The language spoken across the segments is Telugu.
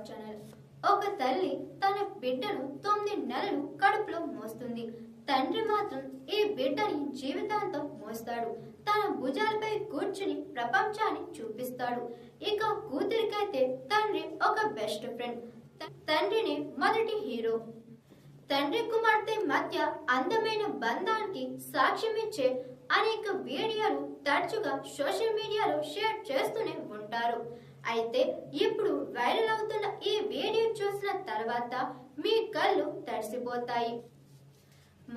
ఛానల్. ఒక తల్లి తన బిడ్డను 9 నెలలు కడుపులో మోస్తుంది. తండ్రి మాత్రం ఈ బిడ్డని జీవితాంతం మోస్తాడు. తన భుజాలపై కూర్చుని ప్రపంచాన్ని చూపిస్తాడు. ఇక కూతురికైతే తండ్రి ఒక బెస్ట్ ఫ్రెండ్. తండ్రిని మొదటి హీరో. తండ్రి కుమార్తె మధ్య అందమైన బంధానికి సాక్ష్యమిచ్చే అనేక వీడియోలు తరచుగా సోషల్ మీడియాలో షేర్ చేస్తూనే ఉంటారు. అయితే ఇప్పుడు వైరల్ అవుతున్న ఈ వీడియో చూసిన తర్వాత మీ కళ్ళు తడిసిపోతాయి.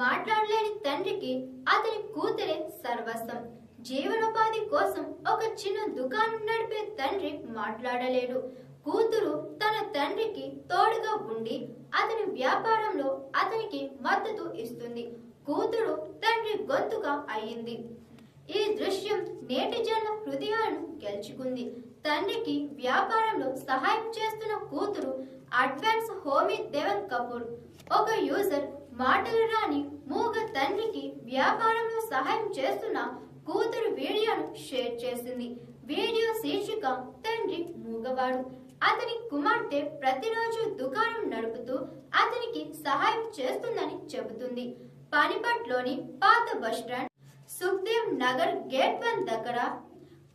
మాట్లాడలేని తండ్రికి అతని కూతురే సర్వస్వం. జీవనోపాధి కోసం ఒక చిన్న దుకాణం నడిపే తండ్రి మాట్లాడలేడు. కూతురు తన తండ్రికి తోడుగా ఉండి అతని వ్యాపారంలో అతనికి మద్దతు ఇస్తుంది. కూతురు తండ్రి గొంతుగా అయ్యింది. ఈ దృశ్యం నేటిజన్ల హృదయాలను గెలుచుకుంది. తండ్రికి వ్యాపారంలో సహాయం చేస్తున్న కూతురు అడ్వాన్స్ హోమీ దేవన్ కపూర్. ఒక యూజర్ మాటలు రాని మూగ తండ్రికి వ్యాపారంలో సహాయం చేస్తున్న కూతురు వీడియోను షేర్ చేసింది. వీడియో శీర్షిక తండ్రి మూగవాడు. అతని కుమార్తె ప్రతిరోజు దుకాణం నడుపుతూ అతనికి సహాయం చేస్తుందని చెబుతుంది. పానిపట్లోని పాత బస్టాండ్ సుఖ్దేవ్ నగర్ గేట్ 1 దగ్గర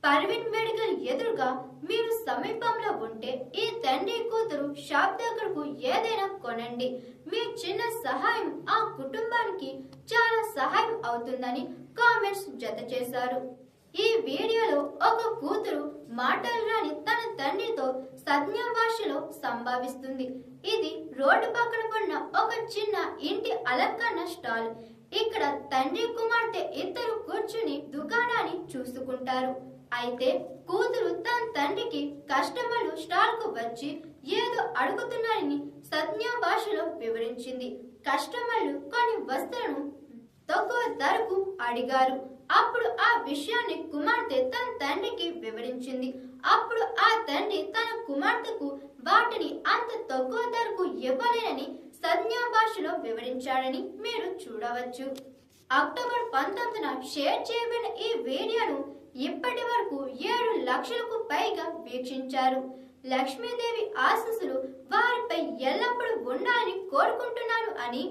పర్వీన్ మెడికల్ ఎదురుగా మీరు సమీపంలో ఉంటే ఈ తండ్రి కూతురు షాప్ దగ్గరకు ఏదైనా కొనండి. మీ చిన్న సహాయం ఆ కుటుంబానికి చాలా సహాయం అవుతుందని కామెంట్స్ జత చేశారు. ఈ వీడియోలో ఒక కూతురు మాటలు రాని తన తండ్రితో సంజ్ఞ భాషలో సంభావిస్తుంది. ఇది రోడ్డు పక్కన ఉన్న ఒక చిన్న ఇంటి అలంకరణ స్టాల్. ఇక్కడ తండ్రి కుమార్తె ఇద్దరు కూర్చుని దుకాణాన్ని చూసుకుంటారు. అయితే కూతురు తన తండ్రికి కస్టమర్లు స్టాల్ కు వచ్చి ఏదో అడుగుతున్నారని సంజ్ఞ భాషలో వివరించింది. కస్టమర్లు కొన్ని వస్తువులను తక్కువ ధరకు అడిగారు. అప్పుడు ఆ విషయాన్ని కుమార్తె తన తండ్రికి వివరించింది. అప్పుడు ఆ తండ్రి తన కుమార్తెకు వాటిని అంత తక్కువ ధరకు ఇవ్వలేనని సంజ్ఞా భాషలో వివరించాడని మీరు చూడవచ్చు. అక్టోబర్ 19న షేర్ చేయబడిన ఈ వీడియోను ఇప్పటి వరకు 7 లక్షలకు పైగా వీక్షించారు. లక్ష్మీదేవి ఆశీస్సులు వారిపై ఎల్లప్పుడూ ఉండాలని కోరుకుంటున్నాను అని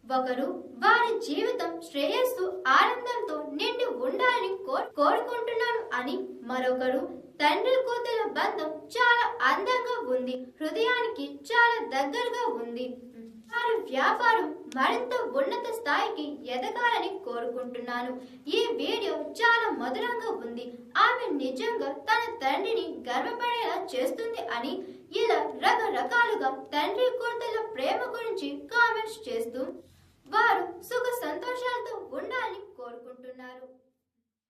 ఒకరు, వారి జీవితం శ్రేయస్సు ఆనందంతో నిండి ఉండాలని కోరుకుంటున్నాను అని మరొకరు, తండ్రి కూతుల బంధం చాలా అందంగా ఉంది, హృదయానికి చాలా దగ్గరగా ఉంది, వారి వ్యాపారం మరింత ఉన్నత స్థాయికి ఎదగాలని కోరుకుంటున్నాను. ఈ వీడియో చాలా మధురంగా ఉంది. ఆమె నిజంగా తన తండ్రిని గర్వపడేలా చేస్తుంది అని ఇలా రకరకాలుగా తండ్రి కూతుల ప్రేమ గురించి కామెంట్స్ చేస్తూ వారు సుఖ సంతోషాలతో ఉండాలని కోరుకుంటున్నారు.